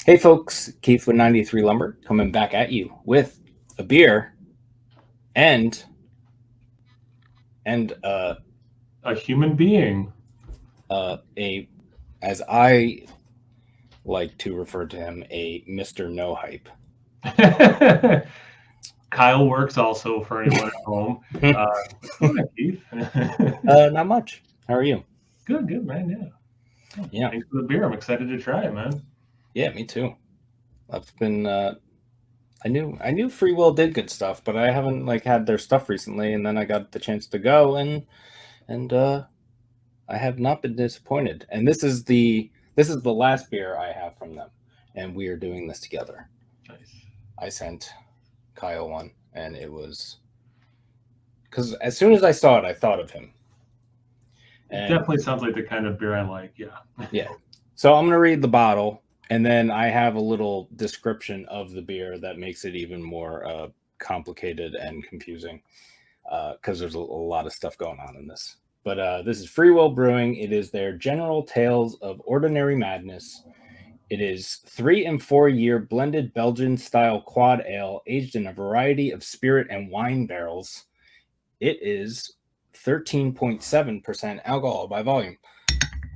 Hey folks, Keith with 93 Lumber coming back at you with a beer and A human being. a as I like to refer to him, a Mr. No Hype. Kyle works also for anyone at home. What's going on, Keith? Not much. How are you? Good, man. Yeah. Thanks for the beer. I'm excited to try it, man. Yeah, me too. I've been I knew Free Will did good stuff, but I haven't had their stuff recently, and then I got the chance to go and I have not been disappointed. And this is the last beer I have from them, and we are doing this together. Nice. I sent Kyle one, and it was because as soon as I saw it, I thought of him. It definitely sounds like the kind of beer I like. Yeah. Yeah. So I'm gonna read the bottle, and then I have a little description of the beer that makes it even more complicated and confusing because there's a lot of stuff going on in this. But this is Free Will Brewing. It is their General Tales of Ordinary Madness. It is 3 and 4 year blended Belgian style quad ale aged in a variety of spirit and wine barrels. It is 13.7% alcohol by volume.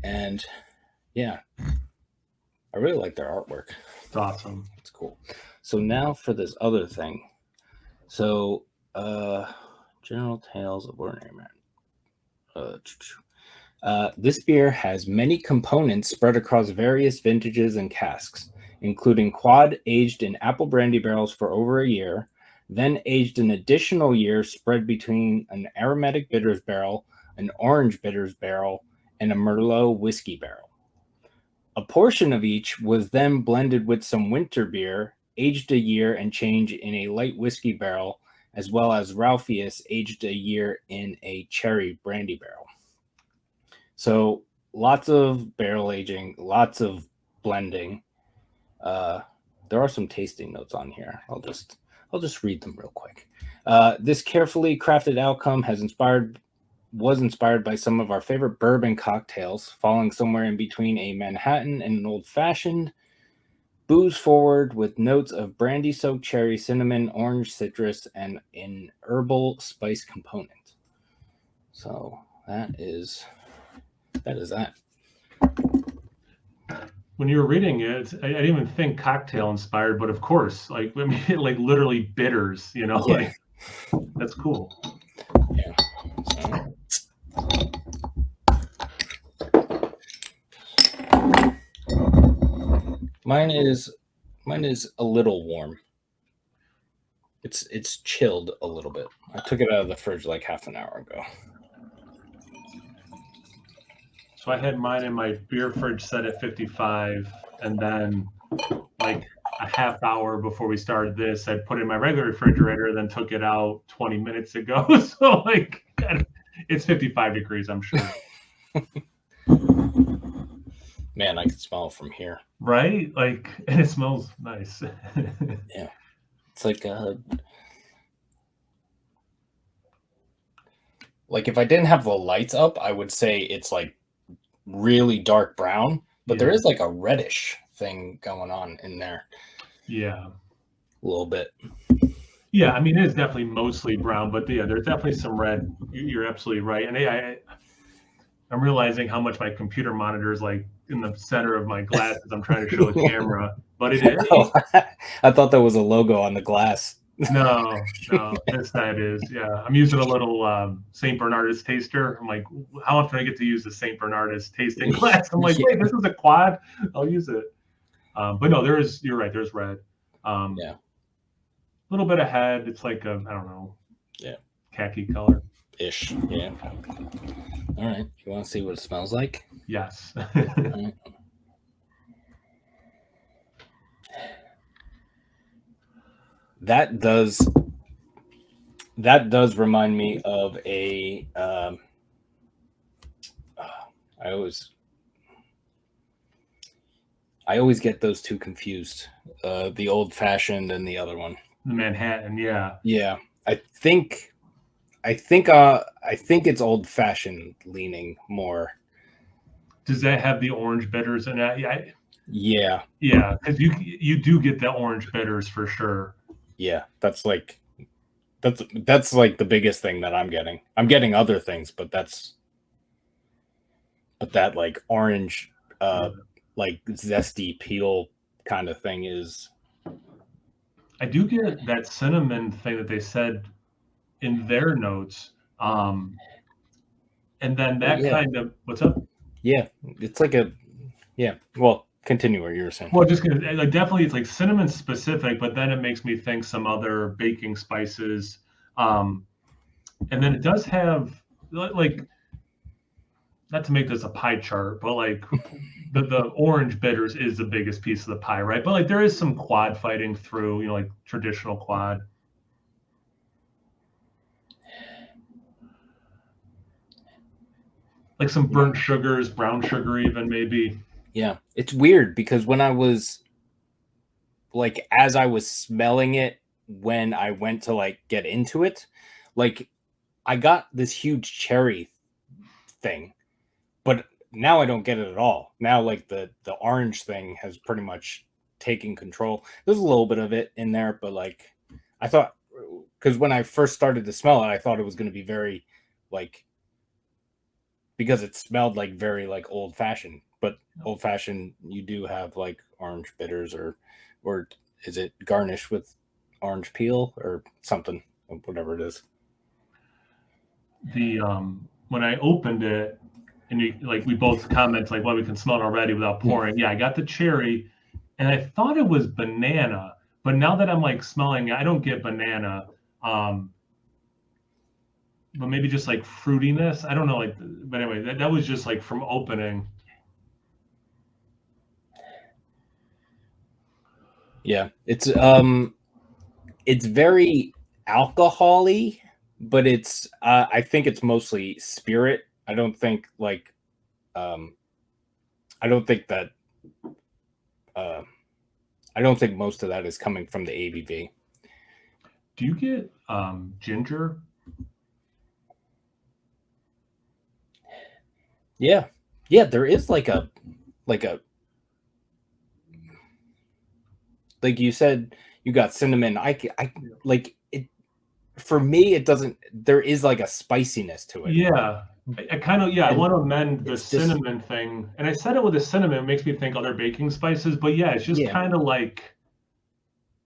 And yeah, I really like their artwork. It's awesome. It's cool. So now for this other thing. So, General Tales of Ordinary Man. This beer has many components spread across various vintages and casks, including quad aged in apple brandy barrels for over a year, then aged an additional year spread between an aromatic bitters barrel, an orange bitters barrel, and a Merlot whiskey barrel. A portion of each was then blended with some winter beer, aged a year and changed in a light whiskey barrel, as well as Ralpheus aged a year in a cherry brandy barrel. So lots of barrel aging, lots of blending. There are some tasting notes on here. I'll just read them real quick. This carefully crafted outcome was inspired by some of our favorite bourbon cocktails, falling somewhere in between a Manhattan and an old-fashioned. Booze forward with notes of brandy-soaked cherry, cinnamon, orange citrus, and an herbal spice component. So that is that. When you were reading it, I didn't even think cocktail inspired, but of course, like literally bitters. Yeah. Like that's cool. Yeah. Mine is a little warm. It's chilled a little bit. I took it out of the fridge like half an hour ago. So I had mine in my beer fridge set at 55, and then like a half hour before we started this, I put it in my regular refrigerator, then took it out 20 minutes ago. So like it's 55 degrees, I'm sure. Man, I can smell it from here. Right? Like, and it smells nice. Yeah. It's like if I didn't have the lights up, I would say it's like really dark brown, but there is like a reddish thing going on in there. Yeah. A little bit. Yeah, I mean, it is definitely mostly brown, but yeah, there's definitely some red. You're absolutely right. And I'm realizing how much my computer monitor is like in the center of my glasses. I'm trying to show the camera, but it is. Oh, I thought that was a logo on the glass. No, this side is. Yeah, I'm using a little St. Bernardus taster. I'm like, how often I get to use the St. Bernardus tasting glass? I'm like, wait, this is a quad. I'll use it. But no, you're right. There's red. Yeah. A little bit ahead. It's like I don't know. Yeah. Khaki color. Ish. Yeah. All right. You want to see what it smells like? Yes. Right. That does remind me of a I always get those two confused. The old fashioned and the other one. The Manhattan, yeah. Yeah. I think it's old fashioned leaning more. Does that have the orange bitters in it? Yeah. Yeah, because you do get the orange bitters for sure. Yeah. That's like the biggest thing that I'm getting. I'm getting other things, but that like orange Yeah. like zesty peel kind of thing is. I do get that cinnamon thing that they said in their notes. And then Oh that yeah. kind of what's up? Yeah. It's like a yeah. Well, continue what you were saying. Well, just gonna like definitely it's like cinnamon specific, but then it makes me think some other baking spices. Um, and then it does have like not to make this a pie chart, but like the orange bitters is the biggest piece of the pie, right? But like there is some quad fighting through, like traditional quad. Like some burnt sugars, brown sugar, even maybe. Yeah. It's weird because when I was like as I was smelling it when I went to like get into it, like I got this huge cherry thing, but now I don't get it at all. Now like the orange thing has pretty much taken control. There's a little bit of it in there, but like I thought because when I first started to smell it, I thought it was going to be very like because it smelled like very like old fashioned, but old fashioned you do have like orange bitters or is it garnished with orange peel or something, whatever it is. The when I opened it and like we both comment like, well, we can smell it already without pouring. Yeah, I got the cherry and I thought it was banana, but now that I'm like smelling it, I don't get banana. But maybe just like fruitiness. I don't know, like, but anyway, that was just like from opening. Yeah, it's very alcoholy, but it's I think it's mostly spirit. I don't think like um I don't think that uh I don't think most of that is coming from the ABV. Do you get ginger? Yeah. Yeah, there is like a like you said you got cinnamon. I like it for me it doesn't there is like a spiciness to it. Yeah. I kind of, yeah, I And want to amend the it's just cinnamon thing. And I said it with the cinnamon, it makes me think other baking spices, but yeah, it's just yeah. kind of like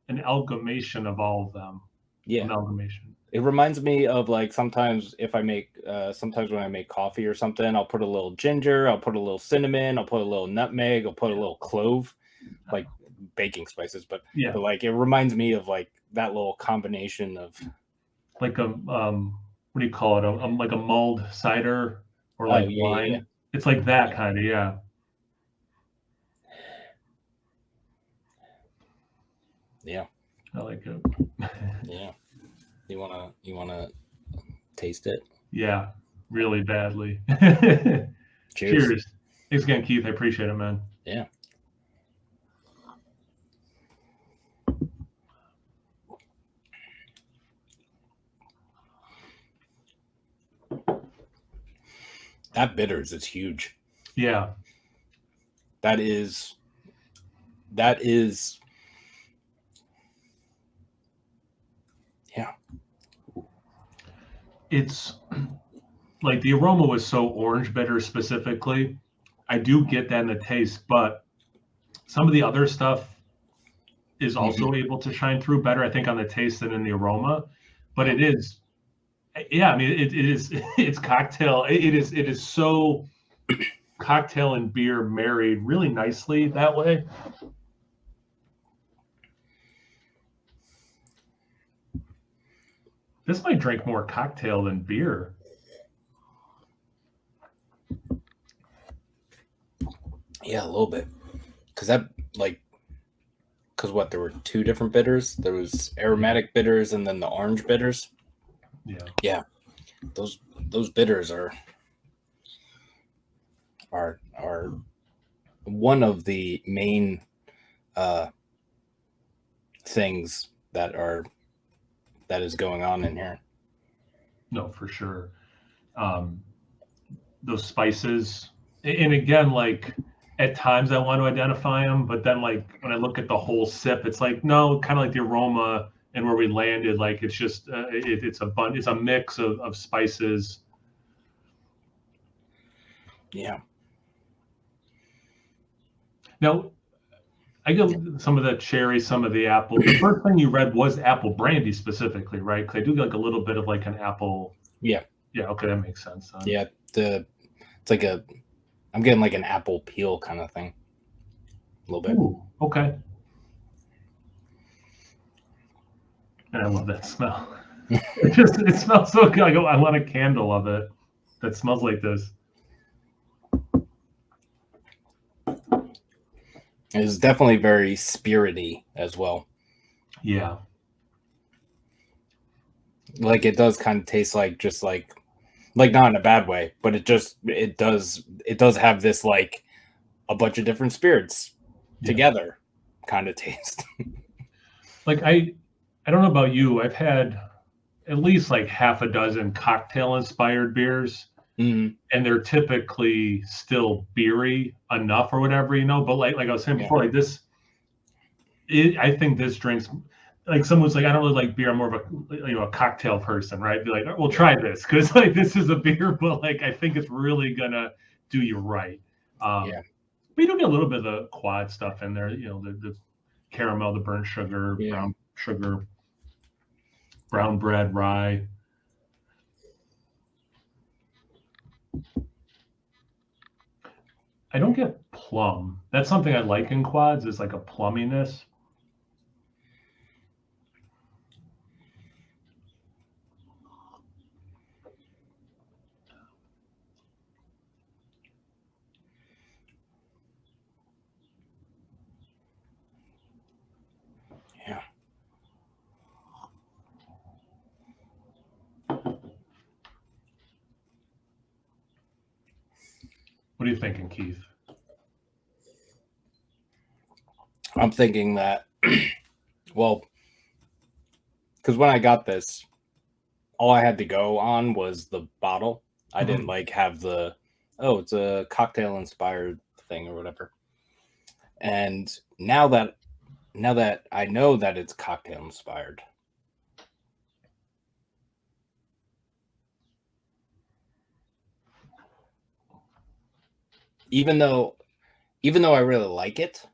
an amalgamation of all of them. Yeah. Amalgamation. It reminds me of like sometimes if I make sometimes when I make coffee or something, I'll put a little ginger, I'll put a little cinnamon, I'll put a little nutmeg, I'll put a little clove, like baking spices, Yeah. but like it reminds me of like that little combination of Like a, what do you call it? Like a mulled cider or oh like yeah. wine. It's like that kind of, yeah. Yeah. I like it. Yeah. You wanna taste it? Yeah, really badly. Cheers. Cheers. Thanks again, Keith. I appreciate it, man. Yeah. That bitters is huge. Yeah. That is yeah. It's like the aroma was so orange bitter specifically. I do get that in the taste, but some of the other stuff is also able to shine through better, I think, on the taste than in the aroma. But Yeah. it is, yeah, I mean, it is, it's cocktail. It is so cocktail and beer married really nicely that way. This might drink more cocktail than beer. Yeah, a little bit. Cause that like because what there were two different bitters. There was aromatic bitters and then the orange bitters. Yeah. Yeah, those bitters are one of the main things that is going on in here. No, for sure. Those spices, and again, like at times I want to identify them, but then like when I look at the whole sip, it's like no, kind of like the aroma and where we landed, like it's just it's a mix of spices. Yeah. Now I get some of the cherry, some of the apple. The first thing you read was apple brandy specifically, right? Because I do get like a little bit of like an apple. Yeah. Yeah. Okay, that makes sense. Then. Yeah. It's like I'm getting like an apple peel kind of thing. A little bit. Ooh, okay. And I love that smell. It smells so good. I want a candle of it that smells like this. It's definitely very spirity as well. Yeah. Like it does kind of taste like just like not in a bad way, but it does have this like a bunch of different spirits together kind of taste. Like I don't know about you. I've had at least like half a dozen cocktail inspired beers. Mm-hmm. And they're typically still beery enough or whatever, but like I was saying before, like this, I think this drink's like someone's like, I don't really like beer. I'm more of a cocktail person, right? Be like, well, try this because like this is a beer, but like I think it's really gonna do you right. Yeah. But you do get a little bit of the quad stuff in there, the caramel, the burnt sugar, brown sugar, brown bread, rye. I don't get plum. That's something I like in quads is like a plumminess. Yeah. What are you thinking, Keith? I'm thinking that, well, because when I got this, all I had to go on was the bottle. I didn't like have it's a cocktail inspired thing or whatever. And now that I know that it's cocktail inspired, even though I really like it,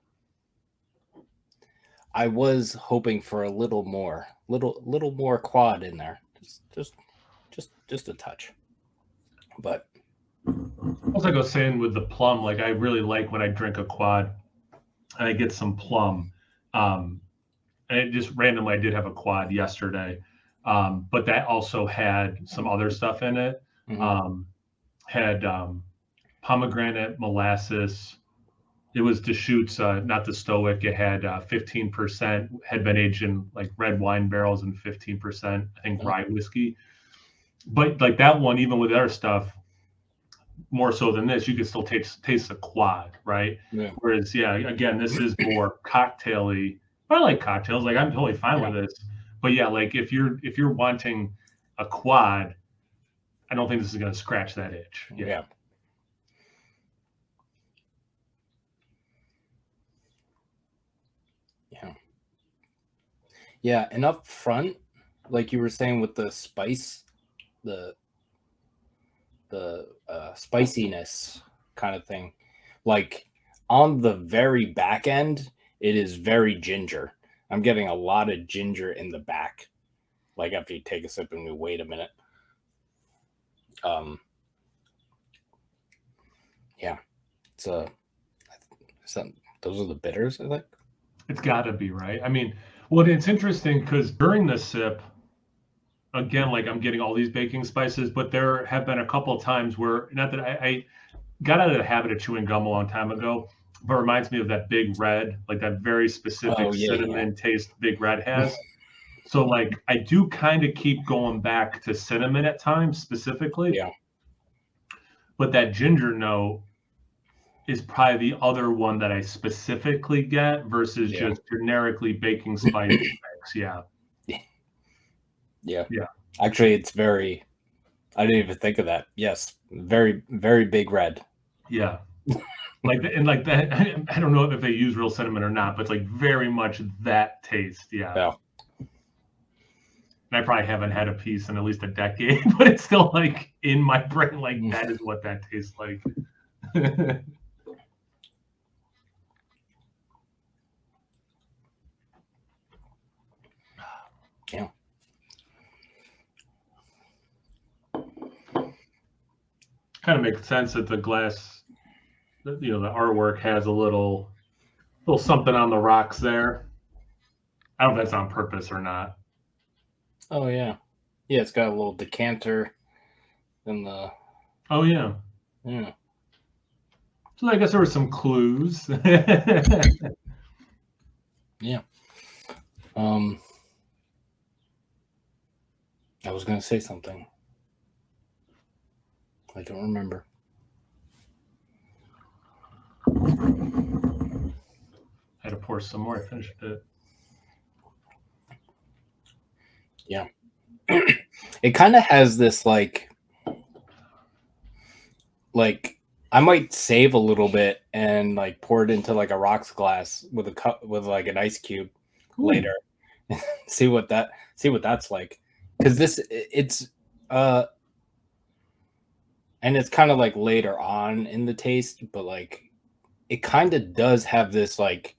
I was hoping for a little more quad in there, just a touch. But also, like I was saying with the plum, like I really like when I drink a quad and I get some plum. And it just randomly, I did have a quad yesterday, but that also had some other stuff in it. Had pomegranate, molasses. It was Deschutes, not the Stoic. It had 15%, had been aged in like red wine barrels and 15%, I think, rye whiskey. But like that one, even with other stuff, more so than this, you can still taste the quad, right? Yeah. Whereas, again, this is more cocktaily. I like cocktails. Like I'm totally fine with this. But yeah, like if you're wanting a quad, I don't think this is going to scratch that itch. Yeah. Yeah, and up front, like you were saying with the spice, the spiciness kind of thing, like on the very back end, it is very ginger. I'm getting a lot of ginger in the back. Like after you take a sip and you wait a minute. Yeah, those are the bitters, I think. It's got to be, right? I mean, well, it's interesting because during the sip, again, like I'm getting all these baking spices, but there have been a couple of times where, not that I got out of the habit of chewing gum a long time ago, but it reminds me of that Big Red, like that very specific cinnamon taste Big Red has. So like I do kind of keep going back to cinnamon at times specifically. Yeah. But that ginger note is probably the other one that I specifically get versus just generically baking spice mix. Yeah. Yeah. Actually, it's very, I didn't even think of that. Yes. Very, very Big Red. Yeah. and like that. I don't know if they use real cinnamon or not, but it's like very much that taste. Yeah. Yeah. And I probably haven't had a piece in at least a decade, but it's still like in my brain, like that is what that tastes like. Yeah. Kind of makes sense that the glass, the artwork has a little something on the rocks there. I don't know if that's on purpose or not. Oh yeah. Yeah, it's got a little decanter and the. Oh yeah. Yeah. So I guess there were some clues. Yeah. I was gonna say something. I don't remember. I had to pour some more. I finished it. Yeah. It kind of has this like I might save a little bit and like pour it into like a rocks glass with a cup with like an ice cube later. see what that's like, because it's and it's kind of like later on in the taste, but like it kind of does have this like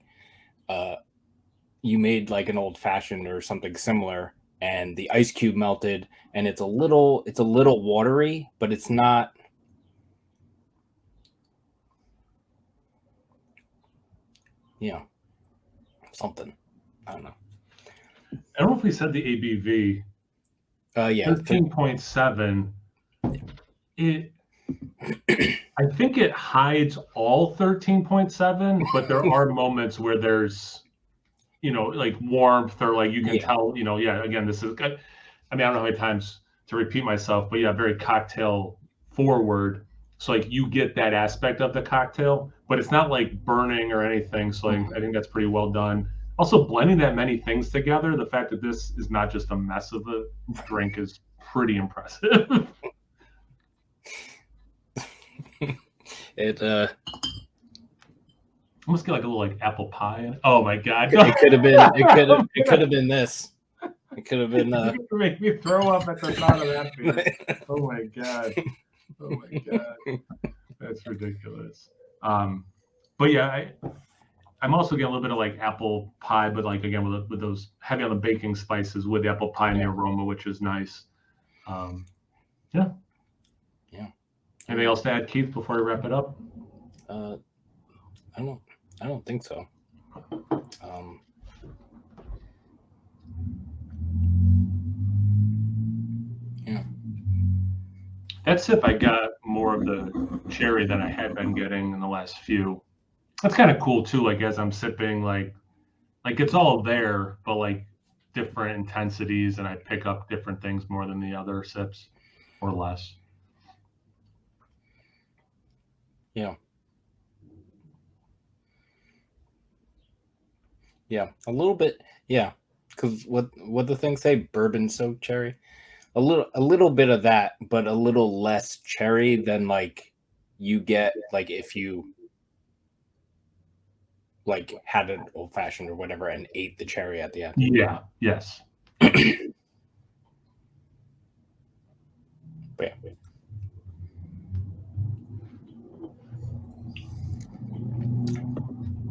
you made like an old fashioned or something similar and the ice cube melted and it's a little watery, but it's not. Something. I don't know. I don't know if we said the ABV. Yeah. 13.7. It. I think it hides all 13.7, but there are moments where there's, like warmth or like you can tell, again, this is, I mean, I don't know how many times to repeat myself, but yeah, very cocktail forward. So like you get that aspect of the cocktail, but it's not like burning or anything. So like, I think that's pretty well done. Also, blending that many things together, the fact that this is not just a mess of a drink is pretty impressive. It almost get like a little like apple pie. Oh my god! It could have been. It could have been this. It could have been. You make me throw up at the thought of that beer. Oh my god! Oh my god! That's ridiculous. But yeah, I'm also getting a little bit of like apple pie, but like again with those heavy on the baking spices with the apple pie and the aroma, which is nice. Yeah. Anything else to add, Keith, before we wrap it up? I don't think so. Yeah. That sip, I got more of the cherry than I had been getting in the last few. That's kind of cool too. Like as I'm sipping, like it's all there, but like different intensities, and I pick up different things more than the other sips, or less. Yeah. Yeah, a little bit. Yeah, because what the thing say? Bourbon soaked cherry. A little bit of that, but a little less cherry than like you get like if you like had an old fashioned or whatever and ate the cherry at the end. Yeah. Yes. Yeah.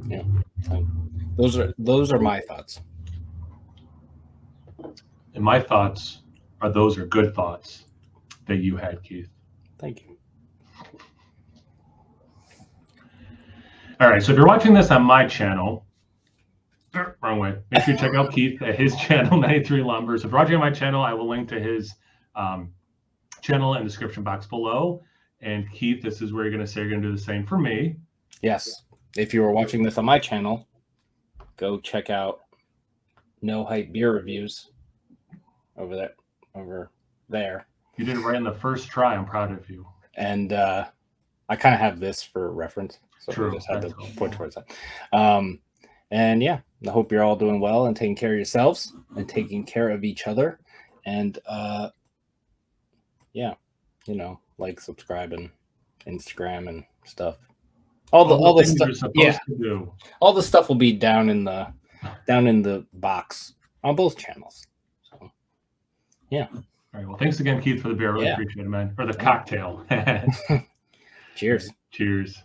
Yeah. Those are my thoughts. And my thoughts are those are good thoughts that you had, Keith. Thank you. All right. So if you're watching this on my channel, wrong way. Make sure you check out Keith at his channel, 93 Lumber. So if you're watching on my channel, I will link to his channel in the description box below. And Keith, this is where you're going to say you're going to do the same for me. Yes. If you are watching this on my channel, go check out No Hype Beer Reviews over there. You did it right in the first try. I'm proud of you. And I kind of have this for reference. So True. I just had to point towards that. And yeah, I hope you're all doing well and taking care of yourselves and taking care of each other. And yeah, like, subscribe and Instagram and stuff. all the things stuff. you're supposed Yeah, to do. all the stuff will be down in the box on both channels. So, yeah. All right. Well, thanks again, Keith, for the beer. I really appreciate it, man. Or the cocktail. Cheers. Cheers.